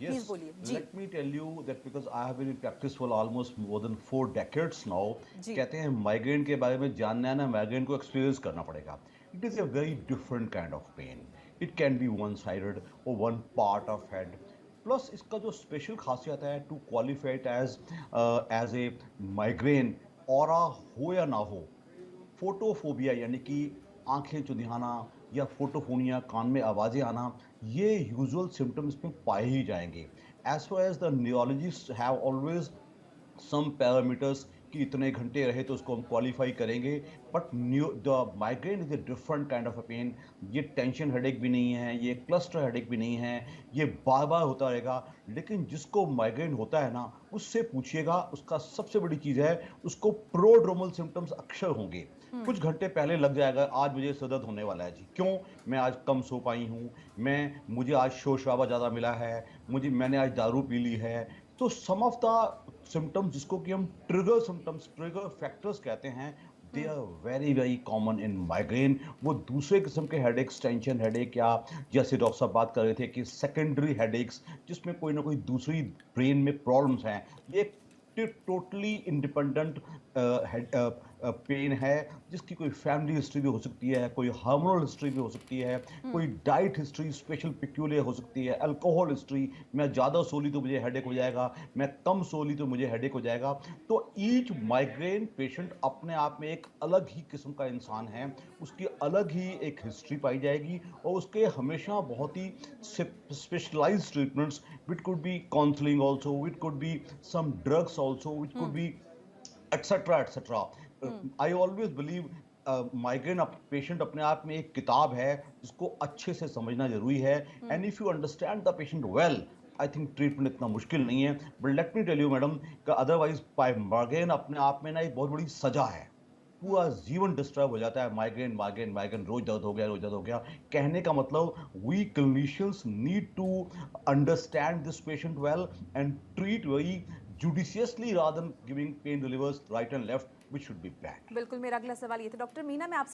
Please Yes, बोलिए जी। let me tell you that because I have been in practice for almost more than 4 decades now. जी। कहते हैं migraine के बारे में जानना है ना, माइग्रेन को एक्सपीरियंस करना पड़ेगा. It is a very different kind of pain. It can be one sided or one part of head. Plus इसका जो स्पेशल खासियत है to qualify it as a migraine, aura हो या ना हो, फोटोफोबिया यानी कि आंखें चुंधियाना या फोटोफोनिया, कान में आवाजें आना, ये यूजुअल सिम्टम्स में पाए ही जाएंगे. As far as the neurologist have always some parameters कि इतने घंटे रहे तो उसको हम क्वालिफाई करेंगे. But new the migraine is a different kind of a pain. ये टेंशन हेडेक भी नहीं है, ये क्लस्टर हेडेक भी नहीं है, ये बार बार होता रहेगा. लेकिन जिसको माइग्रेन होता है ना, उससे पूछिएगा, उसका सबसे बड़ी चीज है, उसको प्रोड्रोमल सिम्टम्स अक्सर होंगे. कुछ घंटे पहले लग जाएगा आज मुझे सर दर्द होने वाला है जी, क्यों? मैं आज कम सो पाई हूँ, मुझे आज शोर शराबा ज़्यादा मिला है, मैंने आज दारू पी ली है. तो सम ऑफ द सिम्टम्स जिसको कि हम ट्रिगर सिम्टम्स, ट्रिगर फैक्टर्स कहते हैं, they are very very common in migraine. वो दूसरे किस्म के हेडेक्स, टेंशन हेडेक, या जैसे डॉक्टर साहब बात कर रहे थे कि सेकेंडरी हेडेक्स, जिसमें कोई ना कोई दूसरी ब्रेन में प्रॉब्लम्स हैं, ये टोटली इंडिपेंडेंट पेन है, जिसकी कोई फैमिली हिस्ट्री भी हो सकती है, कोई हार्मोनल हिस्ट्री भी हो सकती है, कोई डाइट हिस्ट्री स्पेशल पिक्यूलियर हो सकती है, अल्कोहल हिस्ट्री, मैं ज़्यादा सो ली तो मुझे हेडेक हो जाएगा, मैं कम सो ली तो मुझे हेडेक हो जाएगा. तो ईच माइग्रेन पेशेंट अपने आप में एक अलग ही किस्म का इंसान है, उसकी अलग ही एक हिस्ट्री पाई जाएगी, और उसके हमेशा बहुत ही specialised treatments, which could be counselling also, which could be some drugs also, which could be etc etc. I always believe migraine patient अपने आप में एक किताब है जिसको अच्छे से समझना जरूरी है. And if you understand the patient well, I think treatment इतना मुश्किल नहीं है. But let me tell you madam, otherwise migraine अपने आप में ना एक बहुत बड़ी सजा है. पूरा जीवन डिस्टर्ब हो जाता है. माइग्रेन माइग्रेन माइग्रेन, रोज दर्द हो गया, रोज दर्द हो गया. कहने का मतलब, we clinicians need to understand this patient well and treat very judiciously rather than giving pain relievers right and left, which should be banned. बिल्कुल, मेरा अगला सवाल ये था डॉक्टर मीना, मैं आपसे